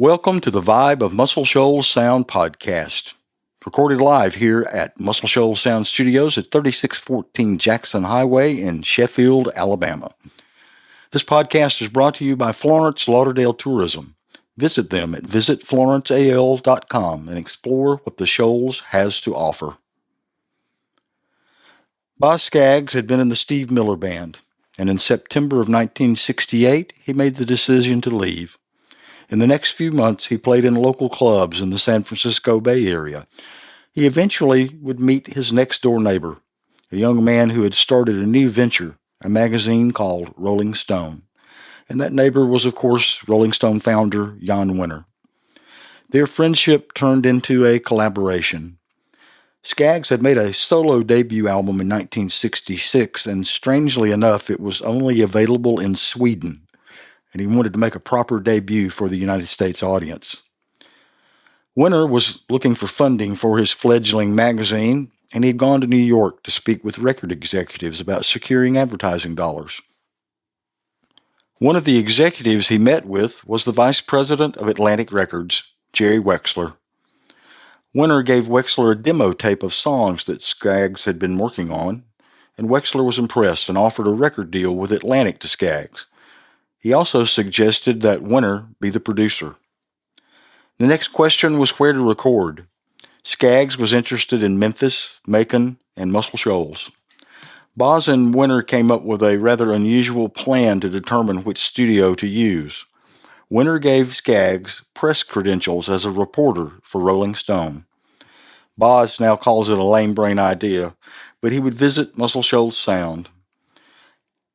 Welcome to the Vibe of Muscle Shoals Sound podcast, recorded live here at Muscle Shoals Sound Studios at 3614 Jackson Highway in Sheffield, Alabama. This podcast is brought to you by Florence Lauderdale Tourism. Visit them at visitflorenceal.com and explore what the Shoals has to offer. Boz Scaggs had been in the Steve Miller Band, and in September of 1968, he made the decision to leave. In the next few months, he played in local clubs in the San Francisco Bay Area. He eventually would meet his next-door neighbor, a young man who had started a new venture, a magazine called Rollin Stone. And that neighbor was, of course, Rolling Stone founder Jan Wenner. Their friendship turned into a collaboration. Scaggs had made a solo debut album in 1966, and strangely enough, it was only available in Sweden, and he wanted to make a proper debut for the United States audience. Wenner was looking for funding for his fledgling magazine, and he had gone to New York to speak with record executives about securing advertising dollars. One of the executives he met with was the vice president of Atlantic Records, Jerry Wexler. Wenner gave Wexler a demo tape of songs that Scaggs had been working on, and Wexler was impressed and offered a record deal with Atlantic to Scaggs. He also suggested that Wenner be the producer. The next question was where to record. Scaggs was interested in Memphis, Macon, and Muscle Shoals. Boz and Wenner came up with a rather unusual plan to determine which studio to use. Wenner gave Scaggs press credentials as a reporter for Rolling Stone. Boz now calls it a lame brain idea, but he would visit Muscle Shoals Sound.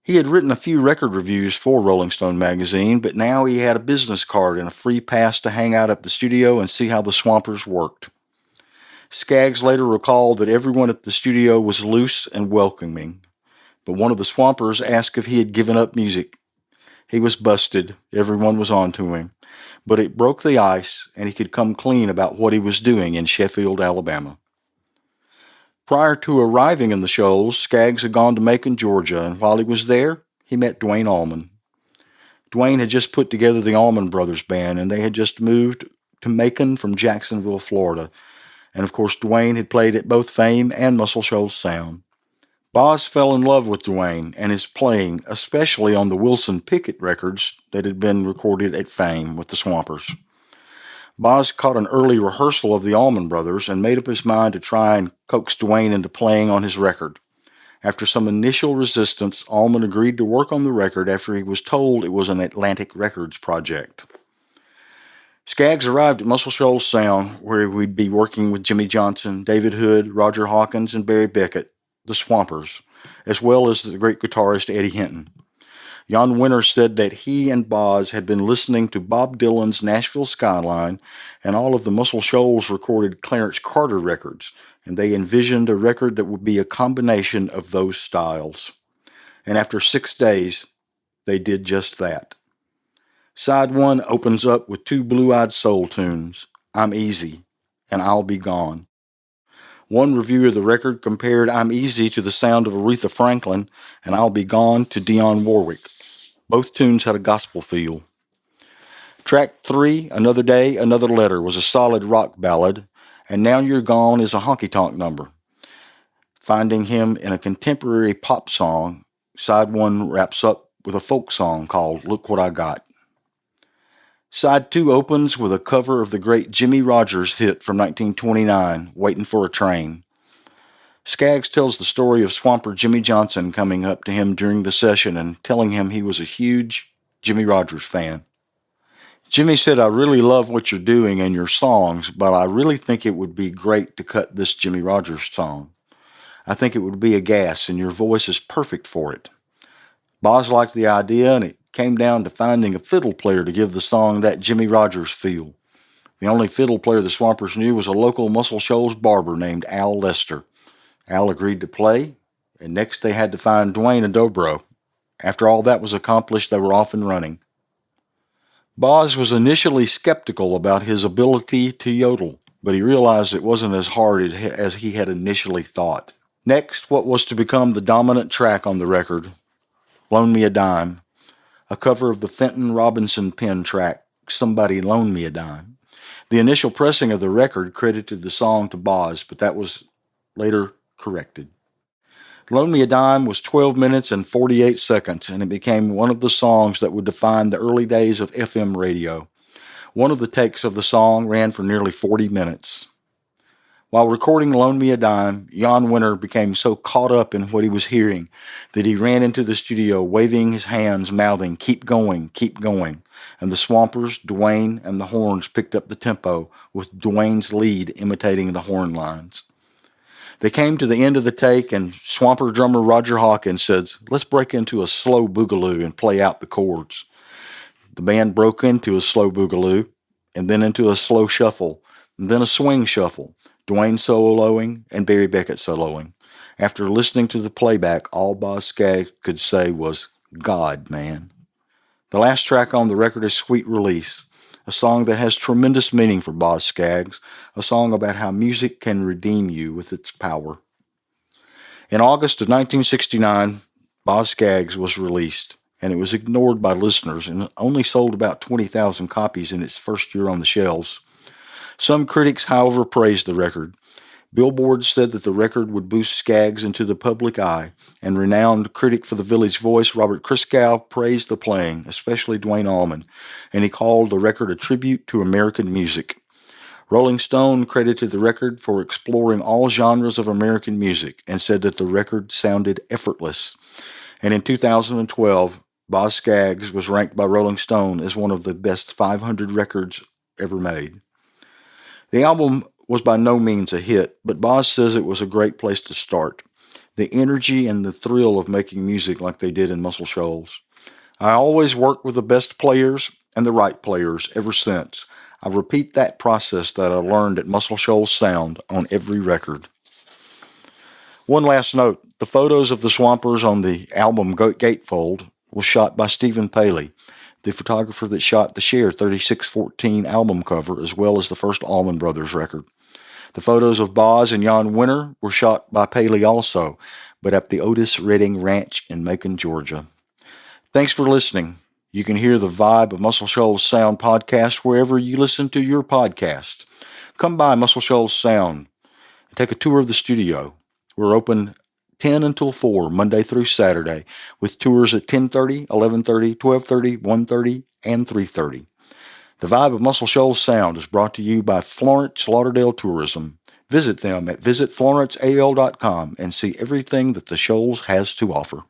He had written a few record reviews for Rolling Stone magazine, but now he had a business card and a free pass to hang out at the studio and see how the Swampers worked. Scaggs later recalled that everyone at the studio was loose and welcoming, but one of the Swampers asked if he had given up music. He was busted. Everyone was on to him, but it broke the ice and he could come clean about what he was doing in Sheffield, Alabama. Prior to arriving in the Shoals, Scaggs had gone to Macon, Georgia, and while he was there, he met Duane Allman. Duane had just put together the Allman Brothers Band, and they had just moved to Macon from Jacksonville, Florida. And of course, Duane had played at both Fame and Muscle Shoals Sound. Boz fell in love with Duane and his playing, especially on the Wilson Pickett records that had been recorded at Fame with the Swampers. Boz caught an early rehearsal of the Allman Brothers and made up his mind to try and coax Duane into playing on his record. After some initial resistance, Allman agreed to work on the record after he was told it was an Atlantic Records project. Scaggs arrived at Muscle Shoals Sound, where we'd be working with Jimmy Johnson, David Hood, Roger Hawkins, and Barry Beckett, the Swampers, as well as the great guitarist Eddie Hinton. Jan Wenner said that he and Boz had been listening to Bob Dylan's Nashville Skyline, and all of the Muscle Shoals recorded Clarence Carter records, and they envisioned a record that would be a combination of those styles. And after 6 days, they did just that. Side 1 opens up with two blue-eyed soul tunes, I'm Easy and I'll Be Gone. One review of the record compared I'm Easy to the sound of Aretha Franklin and I'll Be Gone to Dionne Warwick. Both tunes had a gospel feel. Track 3, Another Day, Another Letter, was a solid rock ballad, and Now You're Gone is a honky-tonk number. Finding him in a contemporary pop song, Side 1 wraps up with a folk song called Look What I Got. Side 2 opens with a cover of the great Jimmy Rogers hit from 1929, Waiting for a Train. Scaggs tells the story of Swamper Jimmy Johnson coming up to him during the session and telling him he was a huge Jimmy Rogers fan. Jimmy said, I really love what you're doing and your songs, but I really think it would be great to cut this Jimmy Rogers song. I think it would be a gas, and your voice is perfect for it. Boz liked the idea, and it came down to finding a fiddle player to give the song that Jimmy Rogers feel. The only fiddle player the Swampers knew was a local Muscle Shoals barber named Al Lester. Al agreed to play, and next they had to find Duane and dobro. After all that was accomplished, they were off and running. Boz was initially skeptical about his ability to yodel, but he realized it wasn't as hard as he had initially thought. Next, what was to become the dominant track on the record, Loan Me a Dime, a cover of the Fenton Robinson Penn track, Somebody Loan Me a Dime. The initial pressing of the record credited the song to Boz, but that was later corrected. Loan Me a Dime was 12 minutes and 48 seconds, and it became one of the songs that would define the early days of FM radio. One of the takes of the song ran for nearly 40 minutes. While recording Loan Me a Dime, Jan Winter became so caught up in what he was hearing that he ran into the studio waving his hands, mouthing, keep going, and the Swampers, Duane, and the horns picked up the tempo, with Duane's lead imitating the horn lines. They came to the end of the take, and Swamper drummer Roger Hawkins said, "Let's break into a slow boogaloo and play out the chords." The band broke into a slow boogaloo, and then into a slow shuffle, and then a swing shuffle, Duane soloing and Barry Beckett soloing. After listening to the playback, all Boz Scaggs could say was, "God, man." The last track on the record is Sweet Release, a song that has tremendous meaning for Boz Scaggs, a song about how music can redeem you with its power. In August of 1969, Boz Scaggs was released, and it was ignored by listeners and only sold about 20,000 copies in its first year on the shelves. Some critics, however, praised the record. Billboard said that the record would boost Scaggs into the public eye, and renowned critic for the Village Voice, Robert Christgau, praised the playing, especially Duane Allman, and he called the record a tribute to American music. Rolling Stone credited the record for exploring all genres of American music and said that the record sounded effortless. And in 2012, Boz Scaggs was ranked by Rolling Stone as one of the best 500 records ever made. The album was by no means a hit, but Boz says it was a great place to start. The energy and the thrill of making music like they did in Muscle Shoals. I always worked with the best players and the right players ever since. I repeat that process that I learned at Muscle Shoals Sound on every record. One last note, the photos of the Swampers on the album Gatefold was shot by Stephen Paley, the photographer that shot the Cher 3614 album cover, as well as the first Allman Brothers record. The photos of Boz and Jan Winter were shot by Paley also, but at the Otis Redding Ranch in Macon, Georgia. Thanks for listening. You can hear the vibe of Muscle Shoals Sound podcast wherever you listen to your podcast. Come by Muscle Shoals Sound and take a tour of the studio. We're open 10 until 4, Monday through Saturday, with tours at 10:30, 11:30, 12:30, 1:30, and 3:30. The vibe of Muscle Shoals Sound is brought to you by Florence Lauderdale Tourism. Visit them at visitflorenceal.com and see everything that the Shoals has to offer.